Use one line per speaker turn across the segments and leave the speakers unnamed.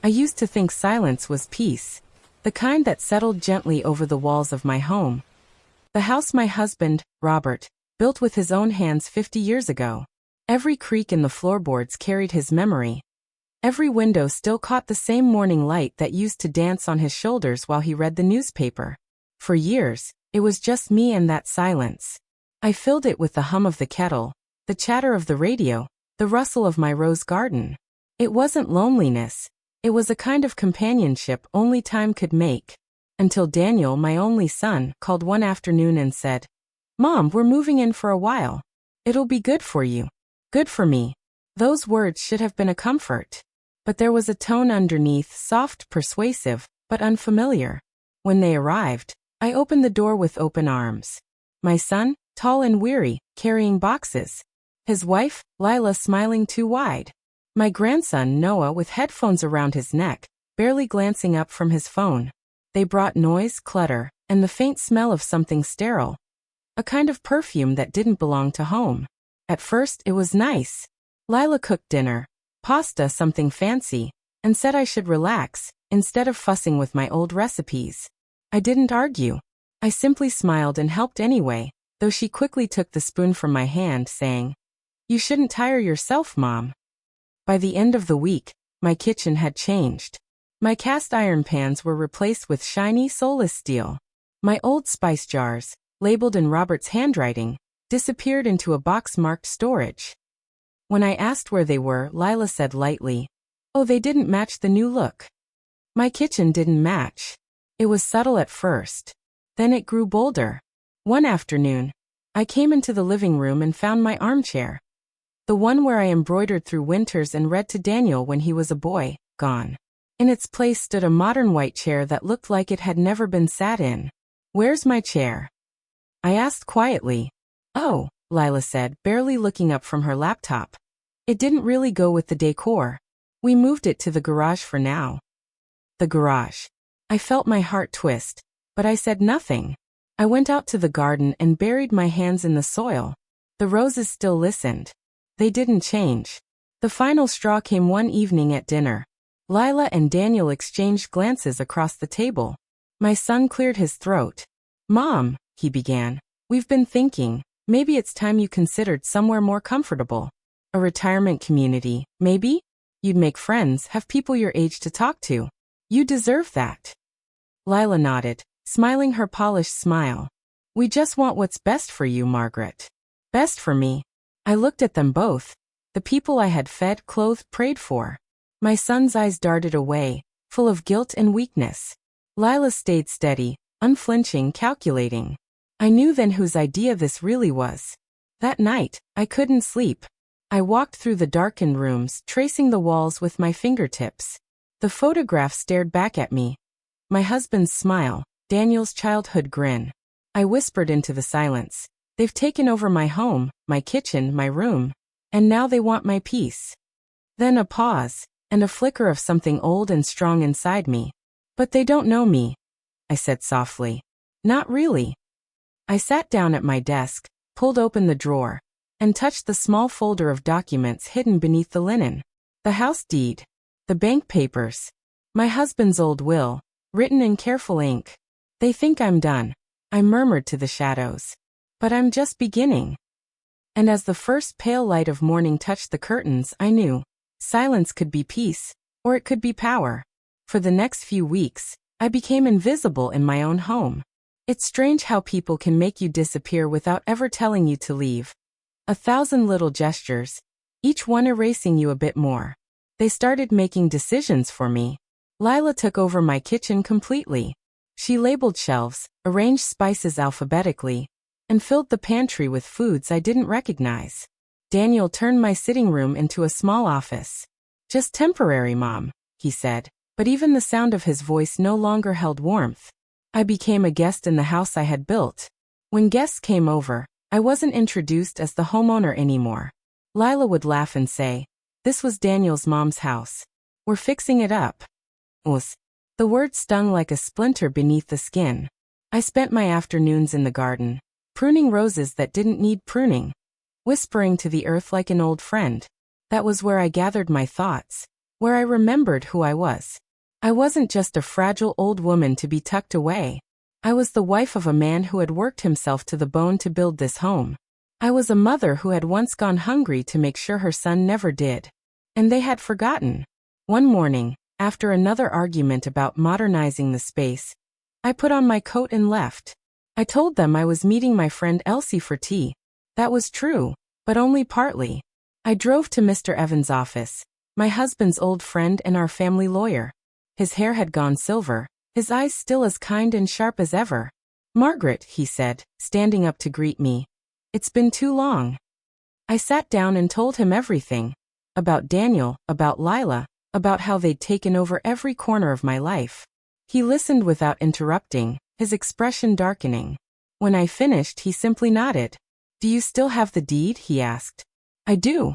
used to think silence was peace, the kind that settled gently over the walls of my home. The house my husband, Robert, built with his own hands 50 years ago. Every creak in the floorboards carried his memory. Every window still caught the same morning light that used to dance on his shoulders while he read the newspaper. For years, it was just me and that silence. I filled it with the hum of the kettle, the chatter of the radio, the rustle of my rose garden. It wasn't loneliness. It was a kind of companionship only time could make. Until Daniel, my only son, called one afternoon and said, "Mom, we're moving in for a while. It'll be good for you." Good for me. Those words should have been a comfort. But there was a tone underneath, soft, persuasive, but unfamiliar. When they arrived, I opened the door with open arms. My son, tall and weary, carrying boxes. His wife, Lila, smiling too wide. My grandson, Noah, with headphones around his neck, barely glancing up from his phone. They brought noise, clutter, and the faint smell of something sterile. A kind of perfume that didn't belong to home. At first, it was nice. Lila cooked dinner, pasta, something fancy, and said I should relax, instead of fussing with my old recipes. I didn't argue. I simply smiled and helped anyway, though she quickly took the spoon from my hand, saying, "You shouldn't tire yourself, Mom." By the end of the week, my kitchen had changed. My cast iron pans were replaced with shiny, soulless steel. My old spice jars, labeled in Robert's handwriting, disappeared into a box marked storage. When I asked where they were, Lila said lightly, "Oh, they didn't match the new look." My kitchen didn't match. It was subtle at first. Then it grew bolder. One afternoon, I came into the living room and found my armchair. The one where I embroidered through winters and read to Daniel when he was a boy, gone. In its place stood a modern white chair that looked like it had never been sat in. "Where's my chair?" I asked quietly. "Oh," Lila said, barely looking up from her laptop. "It didn't really go with the decor. We moved it to the garage for now." The garage. I felt my heart twist, but I said nothing. I went out to the garden and buried my hands in the soil. The roses still listened. They didn't change. The final straw came one evening at dinner. Lila and Daniel exchanged glances across the table. My son cleared his throat. "Mom," he began, "we've been thinking, maybe it's time you considered somewhere more comfortable. A retirement community, maybe? You'd make friends, have people your age to talk to. You deserve that." Lila nodded, smiling her polished smile. "We just want what's best for you, Margaret." Best for me. I looked at them both. The people I had fed, clothed, prayed for. My son's eyes darted away, full of guilt and weakness. Lila stayed steady, unflinching, calculating. I knew then whose idea this really was. That night, I couldn't sleep. I walked through the darkened rooms, tracing the walls with my fingertips. The photograph stared back at me. My husband's smile, Daniel's childhood grin. I whispered into the silence. "They've taken over my home, my kitchen, my room. And now they want my peace." Then a pause, and a flicker of something old and strong inside me. "But they don't know me," I said softly. "Not really." I sat down at my desk, pulled open the drawer, and touched the small folder of documents hidden beneath the linen. The house deed. The bank papers. My husband's old will, written in careful ink. "They think I'm done," I murmured to the shadows. "But I'm just beginning." And as the first pale light of morning touched the curtains, I knew. Silence could be peace, or it could be power. For the next few weeks, I became invisible in my own home. It's strange how people can make you disappear without ever telling you to leave. 1,000 little gestures, each one erasing you a bit more. They started making decisions for me. Lila took over my kitchen completely. She labeled shelves, arranged spices alphabetically, and filled the pantry with foods I didn't recognize. Daniel turned my sitting room into a small office. "Just temporary, Mom," he said, but even the sound of his voice no longer held warmth. I became a guest in the house I had built. When guests came over, I wasn't introduced as the homeowner anymore. Lila would laugh and say, "This was Daniel's mom's house. We're fixing it up." Us. The word stung like a splinter beneath the skin. I spent my afternoons in the garden, pruning roses that didn't need pruning, whispering to the earth like an old friend. That was where I gathered my thoughts. where I remembered who I was. I wasn't just a fragile old woman to be tucked away. I was the wife of a man who had worked himself to the bone to build this home. I was a mother who had once gone hungry to make sure her son never did. And they had forgotten. One morning, after another argument about modernizing the space, I put on my coat and left. I told them I was meeting my friend Elsie for tea. That was true, but only partly. I drove to Mr. Evans' office, my husband's old friend and our family lawyer. His hair had gone silver, his eyes still as kind and sharp as ever. "Margaret," he said, standing up to greet me. "It's been too long." I sat down and told him everything. About Daniel, about Lila, about how they'd taken over every corner of my life. He listened without interrupting, his expression darkening. When I finished, he simply nodded. "Do you still have the deed?" he asked. "I do,"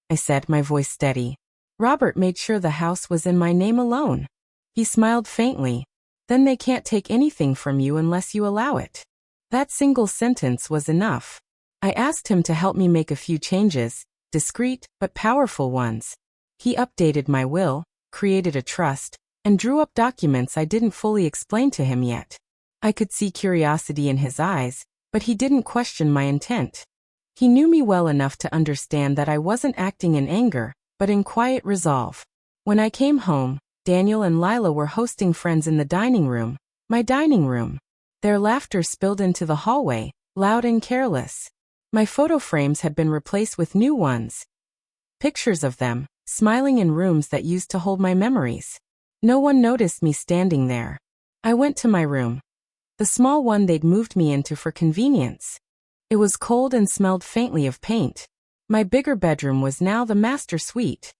I said, my voice steady. "Robert made sure the house was in my name alone." He smiled faintly. "Then they can't take anything from you unless you allow it." That single sentence was enough. I asked him to help me make a few changes, discreet but powerful ones. He updated my will, created a trust, and drew up documents I didn't fully explain to him yet. I could see curiosity in his eyes, but he didn't question my intent. He knew me well enough to understand that I wasn't acting in anger, but in quiet resolve. When I came home, Daniel and Lila were hosting friends in the dining room, my dining room. Their laughter spilled into the hallway, loud and careless. My photo frames had been replaced with new ones. Pictures of them, smiling in rooms that used to hold my memories. No one noticed me standing there. I went to my room. The small one they'd moved me into for convenience. It was cold and smelled faintly of paint. My bigger bedroom was now the master suite.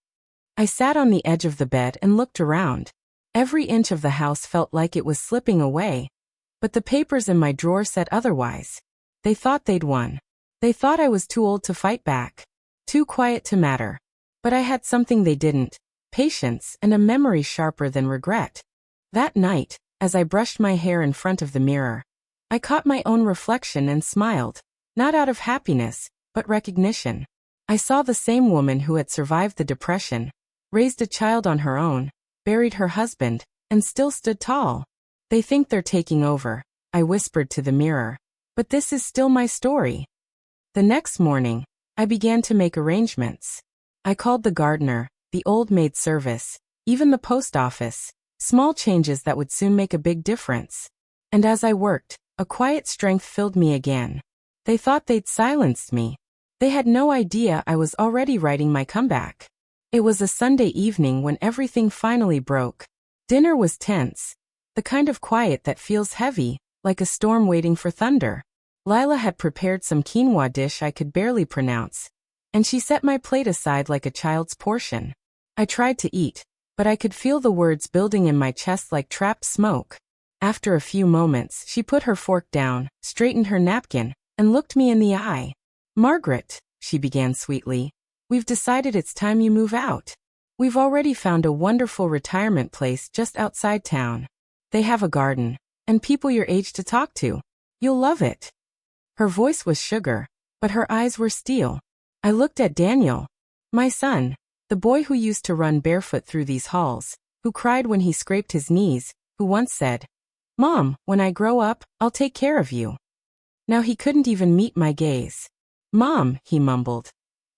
I sat on the edge of the bed and looked around. Every inch of the house felt like it was slipping away. But the papers in my drawer said otherwise. They thought they'd won. They thought I was too old to fight back. Too quiet to matter. But I had something they didn't. Patience and a memory sharper than regret. That night, as I brushed my hair in front of the mirror, I caught my own reflection and smiled, not out of happiness, but recognition. I saw the same woman who had survived the depression, raised a child on her own, buried her husband, and still stood tall. "They think they're taking over," I whispered to the mirror, "but this is still my story." The next morning, I began to make arrangements. I called the gardener, the old maid service, even the post office, small changes that would soon make a big difference. And as I worked, a quiet strength filled me again. They thought they'd silenced me. They had no idea I was already writing my comeback. It was a Sunday evening when everything finally broke. Dinner was tense, the kind of quiet that feels heavy, like a storm waiting for thunder. Lila had prepared some quinoa dish I could barely pronounce, and she set my plate aside like a child's portion. I tried to eat, but I could feel the words building in my chest like trapped smoke. After a few moments, she put her fork down, straightened her napkin, and looked me in the eye. "Margaret," she began sweetly, "we've decided it's time you move out. We've already found a wonderful retirement place just outside town. They have a garden, and people your age to talk to. You'll love it." Her voice was sugar, but her eyes were steel. I looked at Daniel, my son, the boy who used to run barefoot through these halls, who cried when he scraped his knees, who once said, "Mom, when I grow up, I'll take care of you." Now he couldn't even meet my gaze. "Mom," he mumbled,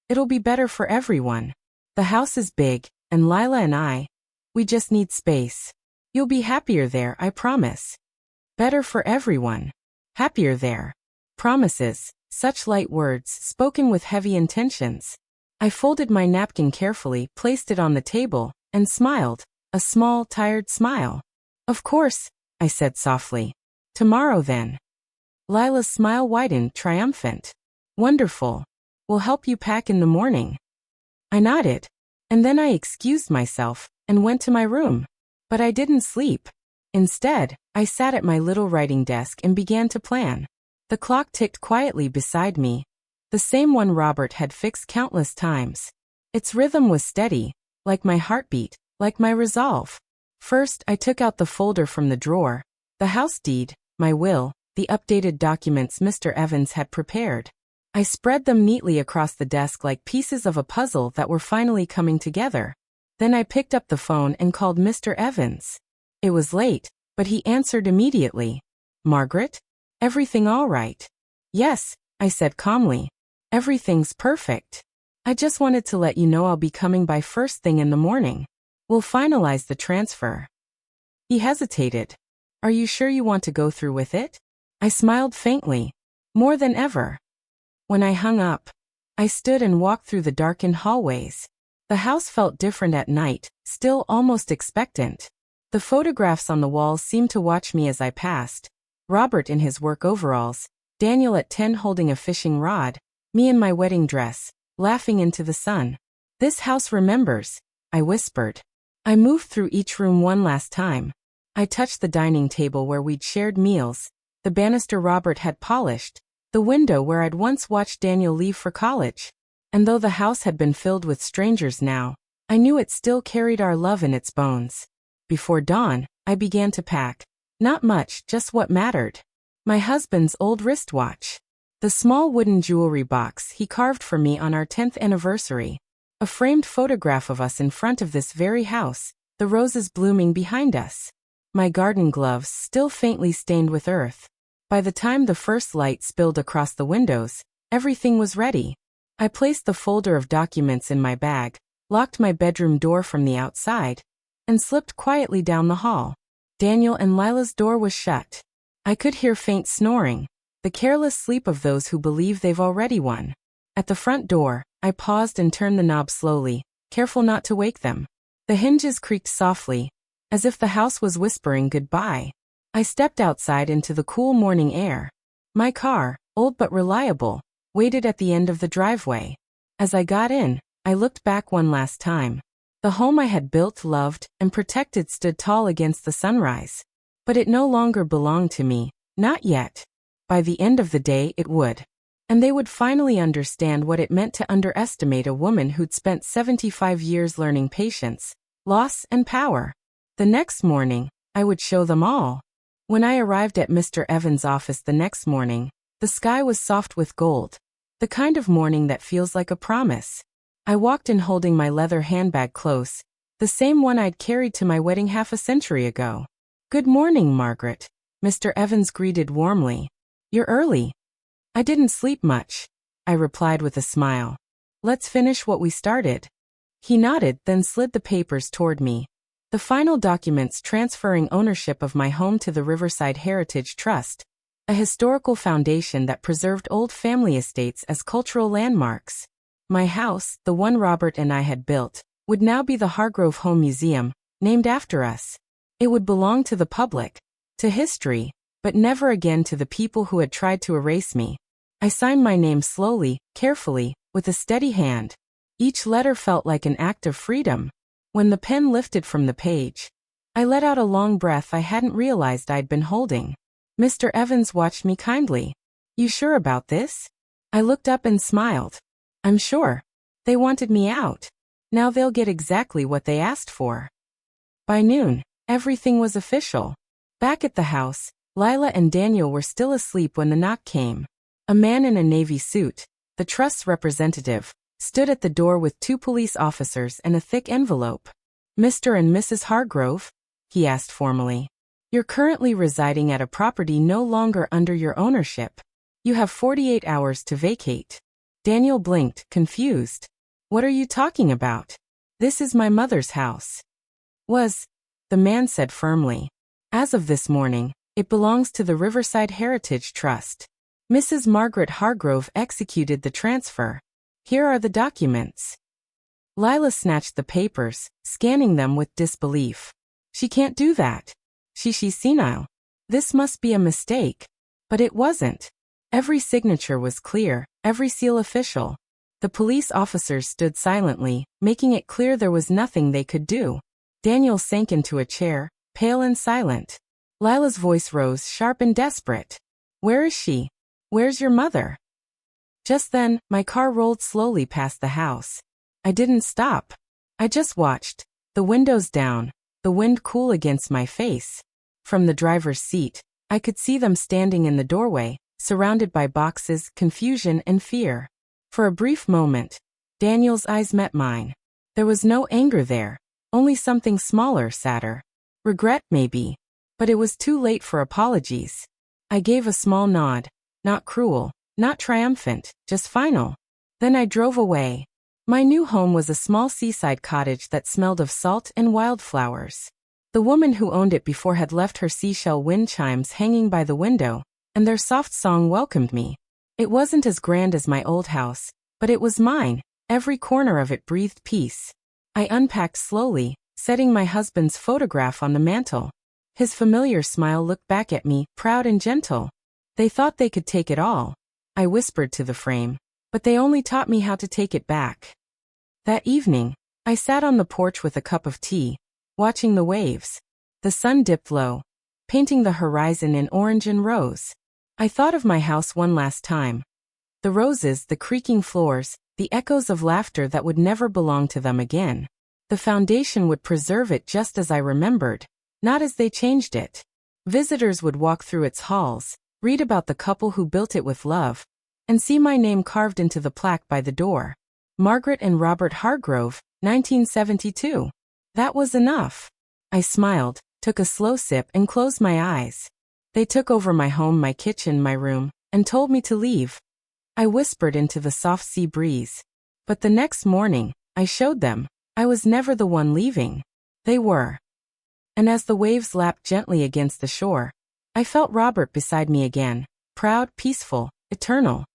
"it'll be better for everyone. The house is big, and Lila and we just need space. You'll be happier there, I promise." Better for everyone. Happier there. Promises, such light words, spoken with heavy intentions. I folded my napkin carefully, placed it on the table, and smiled, a small, tired smile. "Of course," I said softly. "Tomorrow then." Lila's smile widened, triumphant. "Wonderful. We'll help you pack in the morning." I nodded, and then I excused myself and went to my room. But I didn't sleep. Instead, I sat at my little writing desk and began to plan. The clock ticked quietly beside me, the same one Robert had fixed countless times. Its rhythm was steady, like my heartbeat, like my resolve. First, I took out the folder from the drawer, the house deed, my will, the updated documents Mr. Evans had prepared. I spread them neatly across the desk like pieces of a puzzle that were finally coming together. Then I picked up the phone and called Mr. Evans. It was late, but he answered immediately. Margaret? Everything all right? Yes, I said calmly. Everything's perfect. I just wanted to let you know I'll be coming by first thing in the morning. We'll finalize the transfer. He hesitated. Are you sure you want to go through with it? I smiled faintly. More than ever. When I hung up, I stood and walked through the darkened hallways. The house felt different at night, still almost expectant. The photographs on the walls seemed to watch me as I passed. Robert in his work overalls, Daniel at 10 holding a fishing rod, me in my wedding dress, laughing into the sun. This house remembers, I whispered. I moved through each room one last time. I touched the dining table where we'd shared meals, the banister Robert had polished, the window where I'd once watched Daniel leave for college. And though the house had been filled with strangers now, I knew it still carried our love in its bones. Before dawn, I began to pack. Not much, just what mattered. My husband's old wristwatch. The small wooden jewelry box he carved for me on our 10th anniversary. A framed photograph of us in front of this very house, the roses blooming behind us. My garden gloves still faintly stained with earth. By the time the first light spilled across the windows, everything was ready. I placed the folder of documents in my bag, locked my bedroom door from the outside, and slipped quietly down the hall. Daniel and Lila's door was shut. I could hear faint snoring, the careless sleep of those who believe they've already won. At the front door, I paused and turned the knob slowly, careful not to wake them. The hinges creaked softly, as if the house was whispering goodbye. I stepped outside into the cool morning air. My car, old but reliable, waited at the end of the driveway. As I got in, I looked back one last time. The home I had built, loved, and protected stood tall against the sunrise. But it no longer belonged to me, not yet. By the end of the day it would. And they would finally understand what it meant to underestimate a woman who'd spent 75 years learning patience, loss, and power. The next morning, I would show them all. When I arrived at Mr. Evans' office the next morning, the sky was soft with gold, the kind of morning that feels like a promise. I walked in holding my leather handbag close, the same one I'd carried to my wedding half a century ago. Good morning, Margaret, Mr. Evans greeted warmly. You're early. I didn't sleep much, I replied with a smile. Let's finish what we started. He nodded, then slid the papers toward me. The final documents transferring ownership of my home to the Riverside Heritage Trust, a historical foundation that preserved old family estates as cultural landmarks. My house, the one Robert and I had built, would now be the Hargrove Home Museum, named after us. It would belong to the public, to history, but never again to the people who had tried to erase me. I signed my name slowly, carefully, with a steady hand. Each letter felt like an act of freedom. When the pen lifted from the page, I let out a long breath I hadn't realized I'd been holding. Mr. Evans watched me kindly. You sure about this? I looked up and smiled. I'm sure. They wanted me out. Now they'll get exactly what they asked for. By noon, everything was official. Back at the house, Lila and Daniel were still asleep when the knock came. A man in a navy suit, the trust's representative, stood at the door with 2 police officers and a thick envelope. Mr. and Mrs. Hargrove? He asked formally. You're currently residing at a property no longer under your ownership. You have 48 hours to vacate. Daniel blinked, confused. What are you talking about? This is my mother's house. The man said firmly. As of this morning, it belongs to the Riverside Heritage Trust. Mrs. Margaret Hargrove executed the transfer. Here are the documents. Lila snatched the papers, scanning them with disbelief. She can't do that. She's senile. This must be a mistake. But it wasn't. Every signature was clear, every seal official. The police officers stood silently, making it clear there was nothing they could do. Daniel sank into a chair, pale and silent. Lila's voice rose, sharp and desperate. Where is she? Where's your mother? Just then, my car rolled slowly past the house. I didn't stop. I just watched, the windows down, the wind cool against my face. From the driver's seat, I could see them standing in the doorway, surrounded by boxes, confusion, and fear. For a brief moment, Daniel's eyes met mine. There was no anger there, only something smaller, sadder. Regret, maybe. But it was too late for apologies. I gave a small nod, not cruel, not triumphant, just final. Then I drove away. My new home was a small seaside cottage that smelled of salt and wildflowers. The woman who owned it before had left her seashell wind chimes hanging by the window, and their soft song welcomed me. It wasn't as grand as my old house, but it was mine. Every corner of it breathed peace. I unpacked slowly, setting my husband's photograph on the mantel. His familiar smile looked back at me, proud and gentle. They thought they could take it all. I whispered to the frame, but they only taught me how to take it back. That evening, I sat on the porch with a cup of tea, watching the waves. The sun dipped low, painting the horizon in orange and rose. I thought of my house one last time. The roses, the creaking floors, the echoes of laughter that would never belong to them again. The foundation would preserve it just as I remembered, not as they changed it. Visitors would walk through its halls, read about the couple who built it with love, and see my name carved into the plaque by the door. Margaret and Robert Hargrove, 1972. That was enough. I smiled, took a slow sip and closed my eyes. They took over my home, my kitchen, my room, and told me to leave. I whispered into the soft sea breeze. But the next morning, I showed them, I was never the one leaving. They were. And as the waves lapped gently against the shore, I felt Robert beside me again, proud, peaceful, eternal.